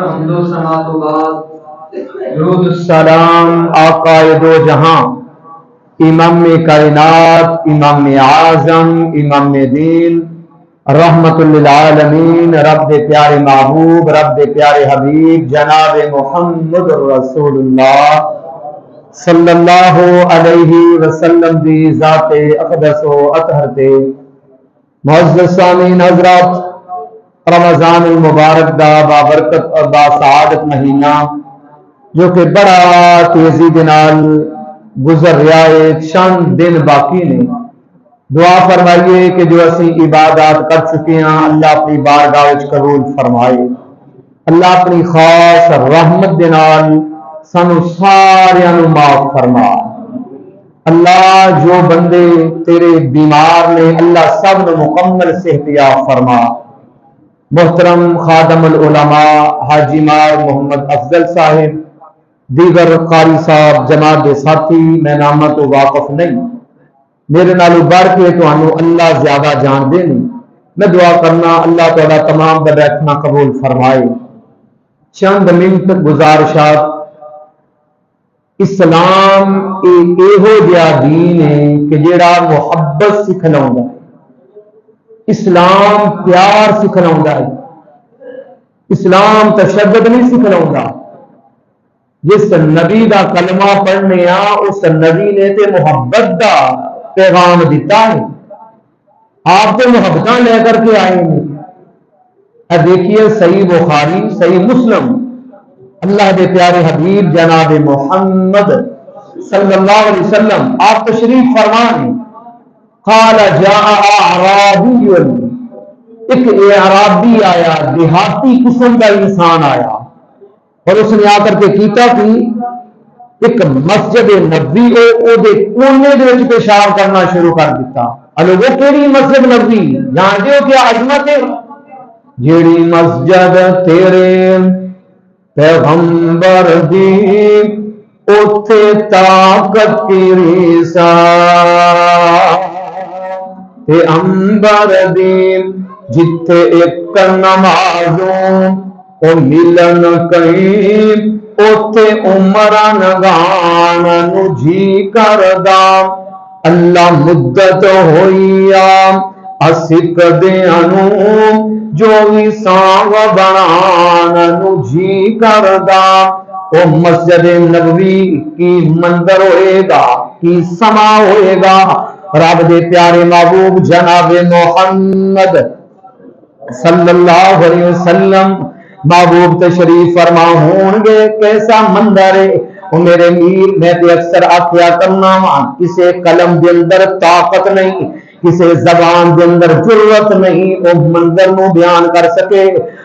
حمد و ثنا تو بعد درود السلام آقائے دو جہاں، امام کائنات، امام اعظم، امام دین، رحمت للعالمین، رب دے پیارے محبوب، رب دے پیارے حبیب جناب محمد رسول اللہ صلی اللہ علیہ وسلم دی ذات اقدس و اطہر تے معزز سامعین حضرات، رمضان المبارک دا بابرکت اور باسعادت مہینہ جو کہ بڑا تیزی دے نال گزر رہا ہے، چند دن باقی نے، دعا فرمائیے کہ جو اسی عبادات کر چکے ہیں اللہ اپنی بارگاہ وچ قبول فرمائے، اللہ اپنی خاص رحمت دے نال سانو ساریاں نو معاف فرما۔ اللہ جو بندے تیرے بیمار نے اللہ سب نو مکمل صحت یاب فرما۔ محترم خادم العلماء حاجی مار محمد افضل صاحب، دیگر قاری صاحب، جماعت دے ساتھی، میں نامہ تو واقف نہیں، میرے نالو بڑھ کے تو اللہ زیادہ جان دے نہیں، میں دعا کرنا اللہ تعالیٰ تمام دا بیٹھنا قبول فرمائے۔ چند منٹ گزارشات۔ اسلام ایہو جہا دین ہے کہ جیڑا محبت سکھلاؤں ہے، اسلام پیار سکھلاؤں ہے، اسلام تشدد نہیں سکھلاؤں گا۔ جس نبی دا کلمہ پڑھنے اس نبی نے تے محبت دا پیغام دیتا ہے، آپ تو محبتاں لے کر کے آئے ہیں۔ دیکھیے صحیح بخاری، صحیح مسلم، اللہ دے پیارے حبیب جناب محمد صلی اللہ علیہ وسلم آپ تشریف فرمائیں، قال جاء اعرابی، ایک اعرابی آیا، دیہاتی قسم کا انسان آیا، اور اس نے آ کر کے کیتا کہ ایک مسجد نبوی او دے کونے دے وچ پیشاب کرنا شروع کر دیتا۔ وہ کیڑی مسجد نبوی؟ جانتے ہو کیا عظمت ہے؟ جیڑی مسجد تیرے پیغمبر دی اوتھے طاقت کی ریسا تے امبر دی جتھے ایک نمازوں او ملن کہیں اوتھے عمران گان جی کردہ اللہ مدت ہوئی اسک دیانو جو ویساں بنانو جی کردہ۔ او مسجد نبوی کی منظر ہوئے گا، کی سما ہوئے گا، رب دے پیارے محبوب جناب محمد صلی اللہ علیہ وسلم محبوب تشریف فرما ہون گے۔ کیسا منظر ہے وہ میرے میر، میں تے اکثر آخیا کرنا کسے قلم دے اندر طاقت نہیں، کسے زبان دے اندر جرت نہیں وہ منظر نو بیان کر سکے۔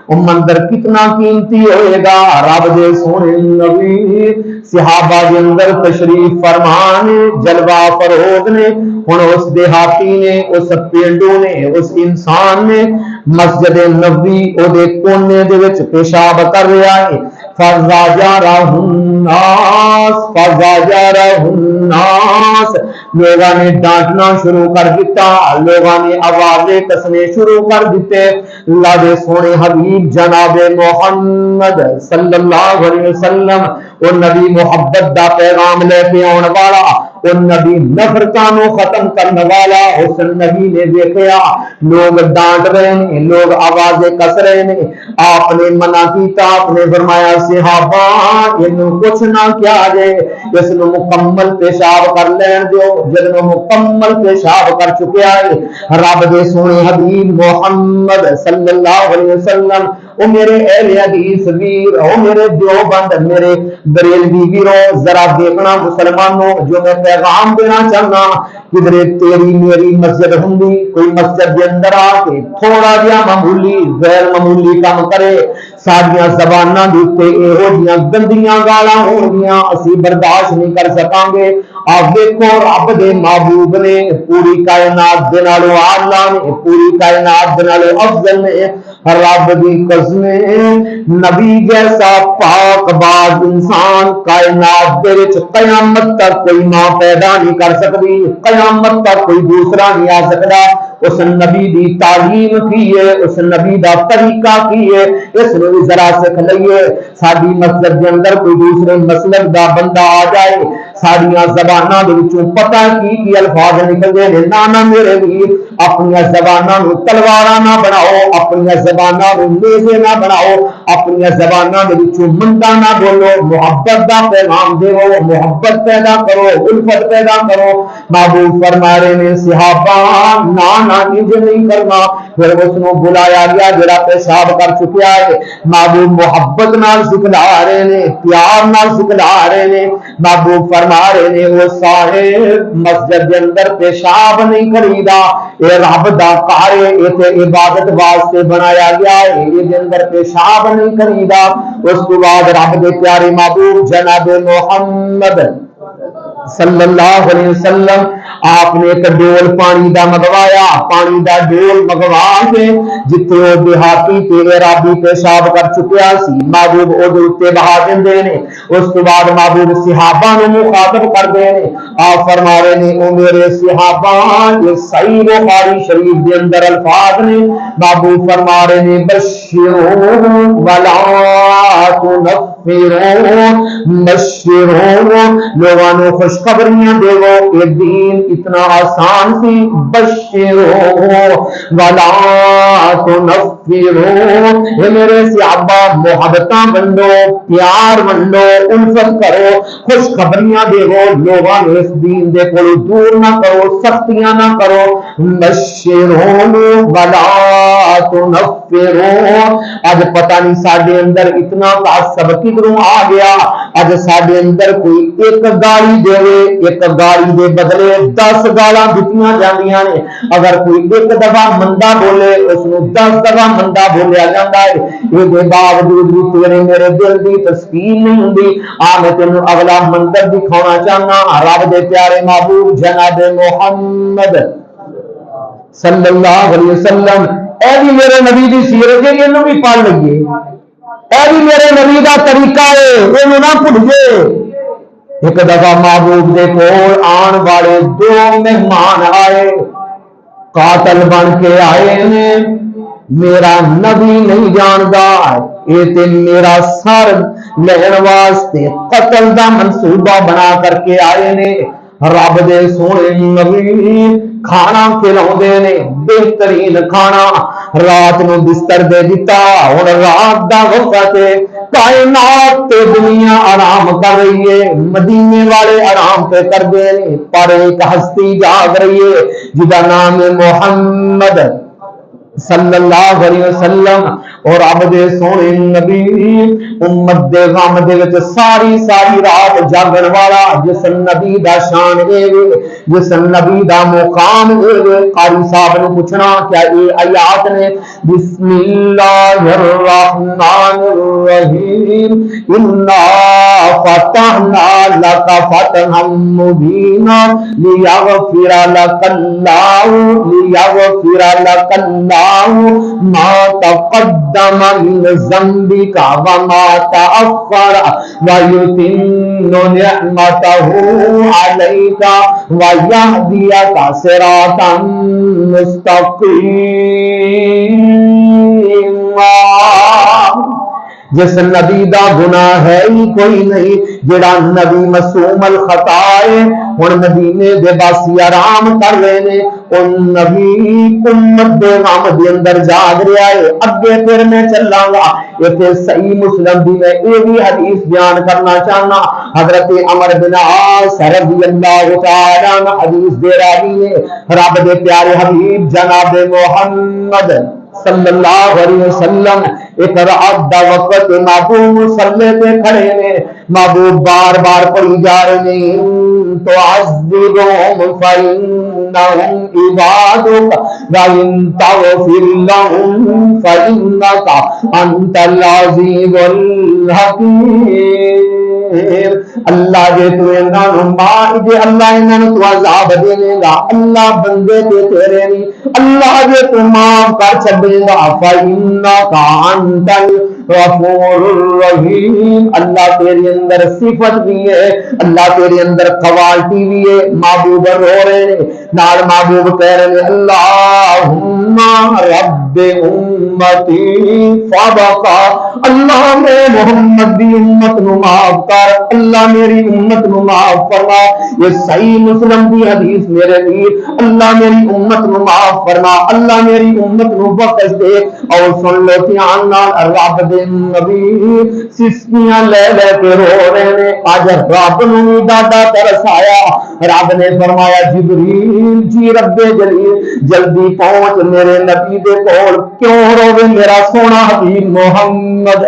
وہ منظر کتنا قیمتی ہوئے گا، رب دے سونے نبی صحابہ دے اندر تشریف فرمان جلوہ فروغ نے، ہن اس دیہاتی نے، اس پینڈو نے، اس انسان نے مسجد نبوی او دے کونے دے وچ پیشاب کر رہا ہے۔ فزاجرہ الناس، فزاجرہ الناس، لوگاں نے ڈانٹنا شروع کر دیتا، لوگاں نے آوازیں کسنے شروع کر دیتے۔ اللہ دے سونے حبیب جناب محمد صلی اللہ علیہ وسلم وہ نبی محبت دا پیغام لے کے آن والا، وہ نبی نفرتاں نو ختم کرنے والا، اس نبی نے دیکھا لوگ ڈانٹ رہے ہیں، لوگ آوازیں کس رہے ہیں، آپ نے منع کیتا، آپ نے فرمایا صحابہ انہوں کچھ نہ کیا جے، اس نو مکمل پیشاب کر لین دیو۔ جب نو مکمل پیشاب کر چکے آئے، رب دے سونے حبیب محمد صلی اللہ علیہ وسلم او میرے اہل حدیث ویر، او میرے دیوبند، میرے بریلوی ویرو، ذرا دیکھنا مسلمانوں جو میں پیغام دینا چاہنا، کدھر تیری میری مسجد ہوندی، کوئی مسجد کے اندر آ کے تھوڑا جہا معمولی غیر معمولی کام کرے، ساڈیاں زباناں دے تے ایہو جیاں گندیاں گالاں ہونگیاں اسی برداشت نہیں کر سکاں گے۔ آپ دیکھو رب دے محبوب نے پوری کائنات دے نالوں اعلیٰ نے، پوری کائنات دے نالوں افضل نے، رب دی قسم نبی جیسا پاک باز انسان کائنات دے وچ قیامت تک کوئی ماں پیدا نہیں کر سکتی، قیامت تک کوئی دوسرا نہیں آ سکتا۔ اس نبی دی تعلیم کی ہے، اس نبی دا طریقہ کی ہے، اس نو بھی ذرا سکھ لئیے۔ ساری مسجد دے اندر کوئی دوسرے مسلک دا بندہ آ جائے، ساریاں زباناں دے وچوں پتہ کی الفاظ نکلدے نے، نہ میرے ویر اپنی زباناں نو تلواراں نہ بناؤ، اپنی زباناں نو نیزے نہ بناؤ، اپنی زباناں دے وچوں مندا نہ بولو، محبت دا پیغام دیو، محبت پیدا کرو، الفت پیدا کرو۔ محبوب فرما رہے نے صحابہ نہ انج نہیں کرنا، پھر اس نو بلایا گیا جڑا پیشاب کر چکیا ہے۔ محبوب محبت نال سکھلا رہے نے، پیار نال سکھلا رہے نے۔ محبوب فرما رہے نے وہ سارے مسجد دے اندر پیشاب نہیں کریدا، اے رب دا گھر ہے، اتے عبادت واسطے بنایا گیا ہے، یہ اندر پیشاب نہیں کریدا۔ اس کے بعد رب دے پیارے محبوب جناب محمد صلی اللہ علیہ وسلم آپ نے ایک ڈول پانی دا منگوایا، پانی دا ڈول منگوا کے جتنے وہ دیہاتی تے عربی پیشاب کر چکیا سی محبوب او تے بہا دیندے نے۔ اس کے بعد محبوب صحابہ نے مخاطب کر دے نے، آپ فرما رہے نے او میرے صحابہ، یہ صحیح بخاری شریف دے اندر الفاظ نے۔ محبوب فرما رہے نے بشروا ولا تنفروا، بشروا لوگوں نے خوشخبریاں دے وہ، یہ دین اتنا آسان سی، بشروا ولا تنفروا، یہ میرے صحابہ محبتاں بنڈو، پیار بنڈو، الفت کرو، خوشخبریاں دے وہ، لوگوں نے اس دین دے کو دور نہ کرو، سختیاں نہ کرو، بشروا ولا تنفروا۔ اج پتہ نہیں ساڈے اندر اتنا تعصب کدھروں آ گیا، اج ساڈے اندر کوئی ایک گالی دے، ایک گالی دے بدلے 10 گالاں دتیاں جاندیاں نے۔ اگر کوئی ایک دفعہ مندا بولے اس نو 10 دفعہ مندا بولیا جاندا ہے۔ اس دے باوجود بھی تیرے میرے دل دی تسکین نہیں ہوندی۔ آ میں تینوں اگلا منظر دکھانا چاہنا، رب دے پیارے محبوب جناب محمد صلی اللہ علیہ وسلم، اے بھی میرے نبی دی سیرت ہے، اینو بھی پڑھ لئیے، اے بھی میرے نبی دا طریقہ ہے، اینو نہ بھولیے۔ ایک دفعہ محبوب دے کول آن والے 2 مہمان آئے، قاتل بن کے آئے نے، میرا نبی نہیں جاندا، یہ تے میرا سر لین واسطے قتل دا منصوبہ بنا کر کے آئے نے۔ رب دے سونے نبی کھانا کھلاوندے نے، بہترین کھانا، رات نو بستر دے دتا، ہن رات دا وقت ہے، کائنات تے دنیا آرام کر رہی ہے، مدینے والے آرام پہ کر دے نے، پر ایک ہستی جاگ رہی ہے جدا نام ہے محمد صلی اللہ علیہ وسلم۔ اور رب دے سونے نبی امت دے غم دے وچ ساری رات جاگن والا، جس نبی دا شان اے، جس نبی دا مقام اے، قاری صاحب نے پوچھنا کیا اے آیات نے، بسم اللہ الرحمن الرحیم، انا فتحنا لک فتحا مبینا لیغفر لک اللہ ما تقدم من ذنبك وما تأخر ويتم نعمته عليك ويهديك صراطا مستقيما۔ جس نبی دا گناہ ہے ہی کوئی نہیں، جڑا نبی معصوم الخطا ہے، ہن مدینے دے باسی آرام کر رہے نے، ان نبی امت دے غم دے اندر جاگ رہا ہے۔ اگے پھر میں چلاں گا، ایتھے صحیح مسلم دی میں یہ بھی حدیث بیان کرنا چاہنا، حضرت عمر بن عاص رضی اللہ تعالی عنہ حدیث دے راوی نے، رب دے پیارے حبیب جناب محمد صلی اللہ علیہ وسلم ایک رات دا وقت محبوب مصلی پہ کھڑے نے، محبوب بار بار پڑھی جا رہے ہیں، تو عذبهم فإنهم عبادك وإن تغفر لهم فإنك أنت العزيز الحكيم۔ اللہ جے تو انہاں نوں مار دے اللہ انہاں نوں تو عذاب دے گا اللہ بندے تے تیرے نہیں اللہ جے تو معاف کر چھڈے گا فإنک أنت الغفور الرحیم اللہ تیرے اندر صفت بھی ہے اللہ تیرے اندر کوالٹی بھی ہے محبوب رو رہے ہیں نال محبوب کہہ رہے ہیں اللہم رب امتی فبقا اللہ میں محمد دی امت نو معاف کر اللہ میری امت نو معاف فرما یہ صحیح مسلم دی حدیث میرے لیے اللہ میری امت نو معاف فرما اللہ میری امت نو بخش دے اور سن لو دھیان نال رب دے نبی سسکیاں لے لے کے رو رہے نے اج رب نو بھی ڈاڈا ترس آیا رب نے فرمایا جبریل جی رب جلیل جلدی پہنچ میرے نبی دے کول کیوں روے میرا سونا حبیب محمد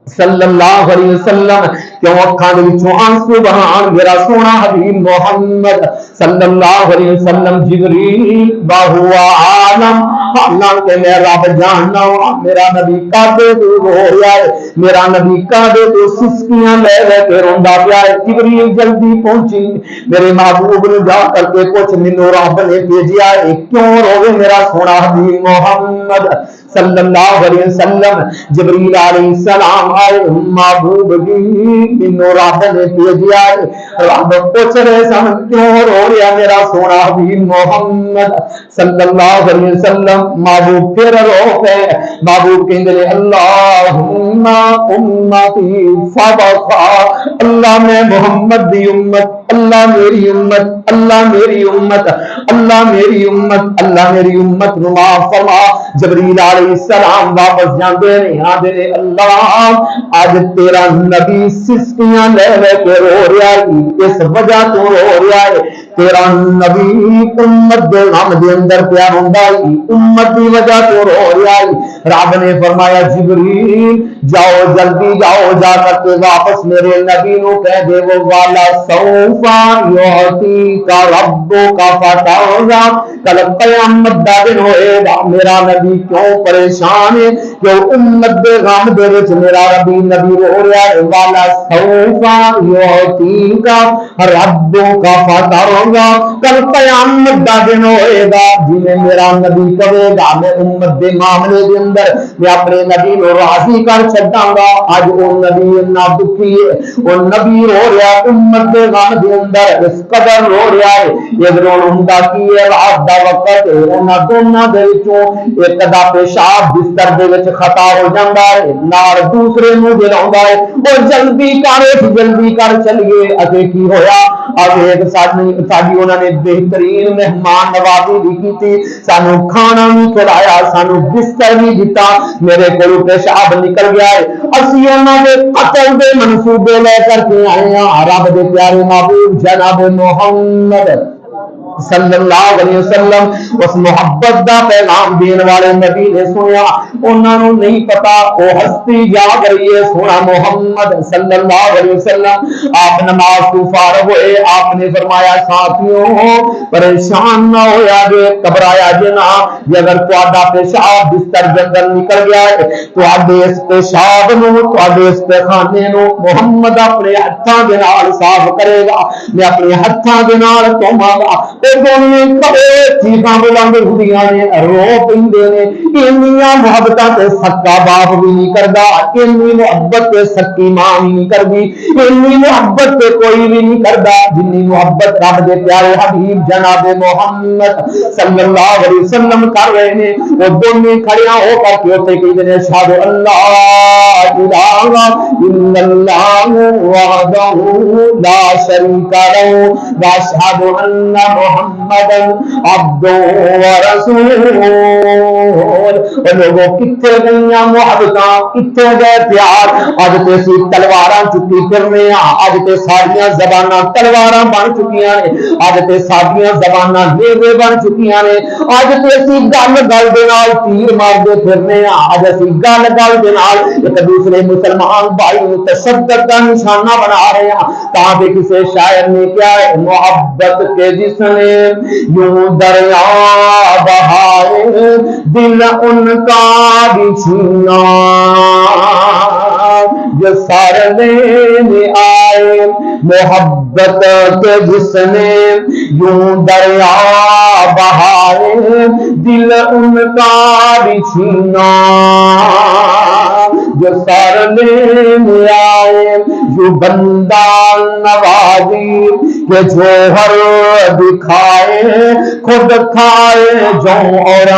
صلی اللہ علیہ وسلم کیوں اکھاں دے وچوں آنسو بہان میرا سونا حبیب محمد صلی اللہ علیہ وسلم جبریل باہو عالم حالانکہ میں رب جاننا ہوں میرا نبی کعبے تے رو رہا ہے میرا نبی کعبے تے سسکیاں لے لے کے روندا پیا ہے جبریل جلدی پہنچی میرے محبوب نے جا کر کے پوچھ مینوں رب نے بھیجیا ہے کیوں روے میرا سونا حبیب محمد صلی اللہ علیہ وسلم جبریل علیہ السلام آئے محبوب جی مینوں رب نے بھیجیا ہے رب پوچھ رہے سن کیوں رو رہا میرا سونا حبیب محمد صلی اللہ علیہ وسلم محبوب پھر رو پے محبوب کہندے اللہم امتی فبقا اللہ میں محمد دی امت اللہ میری امت اللہ میری امت اللہ میری امت اللہ میری امت نو معاف فرما جبریل علیہ السلام واپس جاندے نے آندے نے اللہ اج تیرا نبی سسکیاں لے لے کے رو رہا ہے اس وجہ تو رو رہا ہے تیرا نبی امت دے غم دے اندر پیا ہوندا ہے امت دی وجہ تو رو رہا ہے رب نے فرمایا جبریل جاؤ جلدی جاؤ جا کر کے واپس میرے نبی نو کہہ دے وہ والا سوفا یعطی کا رب کا فتاوزا کل قیامت دا دن ہوئے گا میرا نبی کیوں پریشان ہے کہ امت دے غم دے وچ میرا ربی نبی رو رہا ہے والا سوفا یعطی کا رب کا فتاوزا کل قیامت دا دن ہوئے گا جنہیں میرا نبی کہے گا میں امت دے معاملے دے اندر میں اپنے نبی نو راضی کر چھڈاں گا اج او نبی اتنا دکھی ہے او نبی رو رہا امت دے غم دے اندر اس قدر رو رہا ہے یہ رو ہوندا کی ہے رات دا وقت انہاں دونوں دے وچوں ایک دا پیشاب بستر دے وچ خطا ہو جاندا ہے نال دوسرے نو جلاوندا ہے او جلدی کر چلیے اگے کی ہویا اگے ایک ساڈی انہاں نے بہترین مہمان نوازی بھی کیتی سانو کھانا بھی کھلایا سانو بستر بھی دتا میرے کولوں پیشاب نکل گیا ہے اسی انہاں دے قتل دے منصوبے لے کر کے آئے ہیں رب دے پیارے محبوب جناب محمد صلی اللہ علیہ وسلم اس محبت دا پیغام دین والے نبی نے سنیا انہاں نوں نہیں پتا وہ ہستی یاد رہی ہے سونا محمد صلی اللہ علیہ وسلم آپ نماز تو فارغ ہوئے آپ نے فرمایا ساتھیوں پریشان نہ ہویا جے گھبرایا جے نہ جے اگر تہاڈا پیشاب بستر دے اندر نکل گیا ہے تہاڈے اس پیشاب نوں تہاڈے اس پیخانے نوں محمد اپنے ہتھاں دے نال صاف کرے گا میں اپنے ہتھاں دے نال دھوواں گا محبت سکا باپ بھی نہیں کرتا محبت سکی ماں بھی نہیں کرتی محبت کوئی بھی نہیں کرتا جنی محبت رب دے پیارے حبیب جناب محمد صلی اللہ علیہ وسلم کر رہے ہیں وہ دونوں کھڑیاں ہو کر کے ہوتے کہ اشہد اللہ الہ الا اللہ وحدہ لا شریک لہ واشہد ان محمد عبد و رسول لوگوں کتنے گئی محبت کتنے گئے پیار اج تے اسی تلواراں چکی پھرنے اج تے ساڈیاں زباناں تلواراں بن چکیاں نے اج تے ساڈیاں زباناں نیوے بن چکیاں نے اج تے اسی گل گل دے نال تیر ماردے پھرنے اج اسی گل گل دے نال ایک دوسرے مسلمان بھائی نوں تشدد دا نشانہ بنا رہے ہیں تاں کہ کسی شاعر نے کیا ہے محبت کے جس نے یوں دریا بہائے دل ان کا بھی چھینا جو سار لینے آئے محبت کے جس نے یوں دریا بہائے دل ان کا بھی چھینا جو سار لینے آئے جو بندہ نوازی کہ جوہر دکھائے خود کھائے جو اور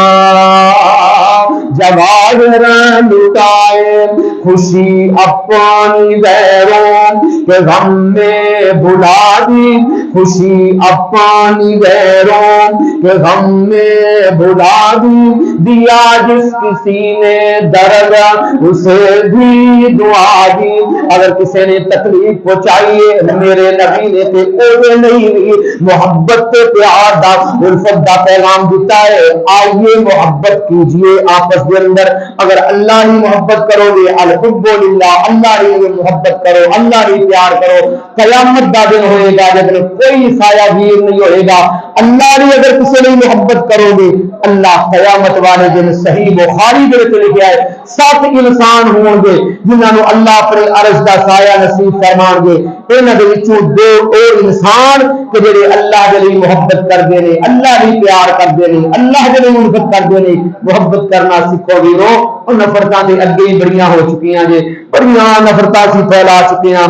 جواہر لٹائے خوشی اپنی غیروں کے غم میں بھلا دی خوشی اپنی غیروں کے غم میں بھلا دی دیا جس کسی نے درد اسے بھی دعا دی اگر کسی نے تکلیف پہنچائی میرے نبی نے تے اوے نہیں محبت تے پیار دا الفت دا پیغام دیتا ہے آئیے محبت کیجئے آپس کے اندر اگر اللہ ہی محبت کرو گے الحب للہ اللہ ہی محبت کرو اللہ ہی پیار کرو قیامت دا دن ہوئے گا جب کوئی سایہ گیر نہیں ہوئے گا اللہ ہی اگر کسی نے محبت کرو گے اللہ قیامت والے دن صحیح بخاری دے وچ لکھیا ہے 7 انسان ہون گے جنہاں نو اللہ اپنے عرش دا سایہ نصیب فرمان گے انہاں دے وچوں 2 اور انسان کہ جڑے اللہ دے لئی محبت کردے نے اللہ ہی پیار کردے نے اللہ دے لئی محبت کردے نے محبت کرنا سکھو ویرو اور نفرتاں دے اگے ہی بڑیاں ہو چکیاں جے بڑیاں نفرتاں سی پھیلا چکیاں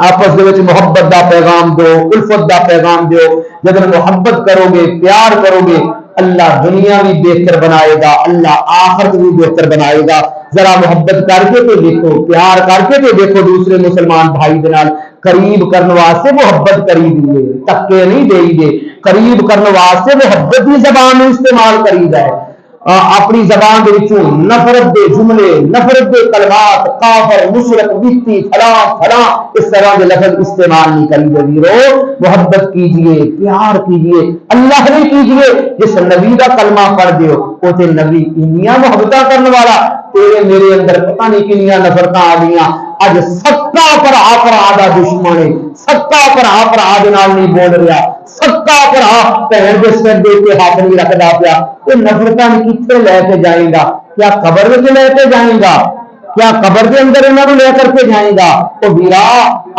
آپس دے وچ محبت دا پیغام دو الفت دا پیغام دیو جب محبت کرو گے پیار کرو گے اللہ دنیا بھی بہتر بنائے گا اللہ آخرت بھی بہتر بنائے گا ذرا محبت کر کے تو دیکھو پیار کر کے تو دیکھو دوسرے مسلمان بھائی دے نال قریب کرنے واسطے محبت کری دیے تکے نہیں دے دے قریب کرنے واسطے محبت کی زبان استعمال کری جائے اپنی زبان دے وچوں نفرت دے جملے نفرت دے کلمات کافر مشرک بیتی فلاں فلاں اس طرح کے لفظ استعمال نہیں کری دے ویرو محبت کیجئے پیار کیجئے اللہ نے کیجئے جس نبی کا کلمہ پڑھ دیو او تے نبی انیاں محبتاں کرنے والا تیرے میرے اندر پتہ نہیں کنیاں نفرتاں آ گئیاں اج سکا پر آدا دشمن ہے سکا پر آدھ نال نہیں بول رہا سکا پر بہن کے سر دے کے ہاتھ نہیں رکھدا پیا یہ نفرتاں کتنے لے کے جائے گا کیا قبر میں لے کے جائے گا کیا قبر کے اندر انہوں لے کر کے جائے گا تو ویرا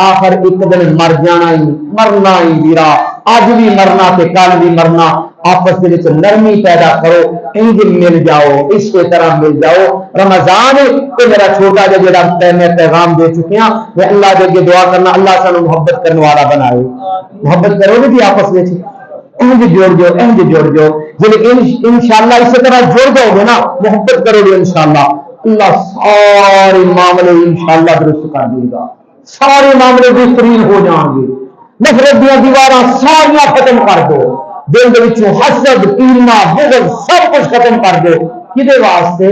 آخر ایک دن مر جانا ہی مرنا ہی ویرا اج بھی مرنا تے کل بھی مرنا آپس کے وچ نرمی پیدا کرو انج مل جاؤ اس کے طرح مل جاؤ رمضان تو میرا چھوٹا جڑا میں پیغام دے چکے ہیں میں اللہ دے کے دعا کرنا اللہ سانو محبت کرنے والا بنائے محبت کرو گے جی آپس میں انج جوڑ جو انشاءاللہ اسی طرح جوڑ جاؤ گے نا محبت کرو گے انشاءاللہ اللہ سارے معاملے انشاءاللہ درست کر دے گا سارے معاملے بہترین ہو جائیں گے نفرت دیا دیواراں ساریاں ختم کر دو دل دے وچوں حسد کینہ بغض سب کچھ ختم کر دو کدے واسطے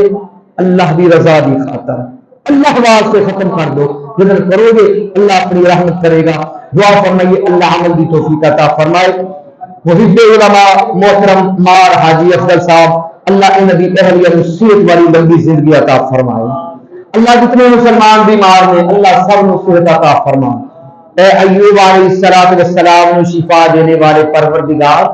اللہ دی رضا دی خاطر اللہ واسطے ختم کر دو جب کرو گے اللہ اپنی رحمت کرے گا دعا فرمائیے اللہ عمل دی توفیق عطا فرمائے محب علماء محترم مار حاجی افضل صاحب اللہ ان نبی اہلیہ صحت والی لمبی زندگی عطا فرمائے اللہ جتنے مسلمان بیمار ہیں اللہ سب کو صحت عطا فرمائے اے ایوب علیہ السلام کو شفا دینے والے پروردگار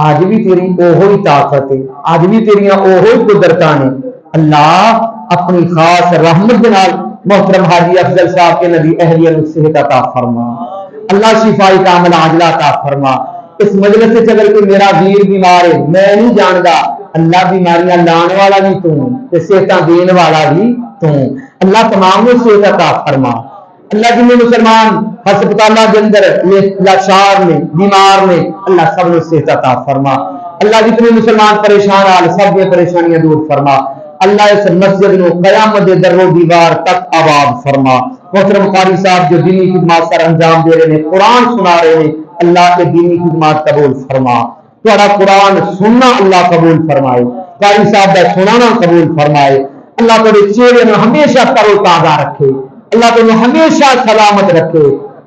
آج بھی تیری اوہی طاقت ہے آج بھی تیریاں اوہی قدرتاں ہیں اللہ اپنی خاص رحمت کے نال محترم حاجی افضل صاحب کے نبی اہلیہ صحت عطا فرما اللہ شفائی کامل عاجلہ عطا فرما اس مجلس سے اگر کوئی میرا ویر بیمار ہے میں نہیں جاندا اللہ بیماریاں لان والا بھی تو تے صحتاں دین والا بھی تو اللہ تمام کو صحت عطا فرما اللہ جن مسلمان ہسپتالوں کے اندر لاچار نے بیمار نے اللہ سب نے صحت عطا فرما اللہ جتنے مسلمان پریشان حال سب کی پریشانیاں دور فرما اللہ اس مسجد کو قیامت دے در و دیوار تک آباد فرما محترم قاری صاحب جو دینی خدمات سر انجام دے رہے ہیں قرآن سنا رہے ہیں اللہ کے دینی خدمات قبول فرما تھوڑا قرآن سننا اللہ قبول فرمائے قاری صاحب کا سنانا قبول فرمائے اللہ تیرے چہرے میں ہمیشہ تر و تازہ رکھے اللہ تمہیں ہمیشہ سلامت رکھے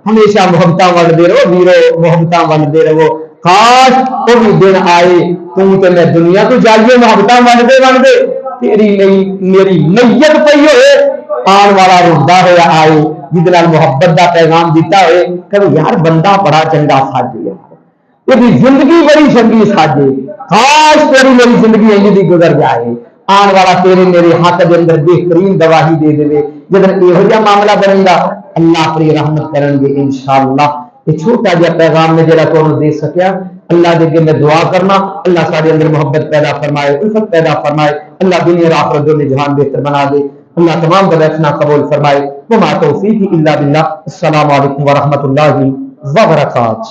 ہمیشہ محبتاں ولدے رہو ویرو محبتاں ولدے رہو کاش وہ بھی دن آئے تم تے میں دنیا تو جائیے محبتاں ولدے تیری نہیں میری میت پئی ہوئے آن والا روندا ہوا آئے جس نال محبت دا پیغام دیتا ہوئے کہ یار بندہ بڑا چنگا ساجے یہ زندگی بڑی چنگی ساجے کاش تیری میری زندگی انج دی گزر جائے آن والا تیرے میرے حق دے اندر بہترین گواہی دے دے جدن یہ معاملہ بنے گا اللہ اپنی رحمت کریں گے انشاءاللہ. یہ چھوٹا جا پیغام میں جڑا تو دے سکیا اللہ دے میں دعا کرنا اللہ سارے اندر محبت پیدا فرمائے الفت پیدا فرمائے اللہ دنیا اور آخرت دونوں جہان بہتر بنا دے اللہ تمام بدعتنا قبول فرمائے وما توفیقی الا باللہ. السلام علیکم ورحمۃ اللہ وبرکاتہ.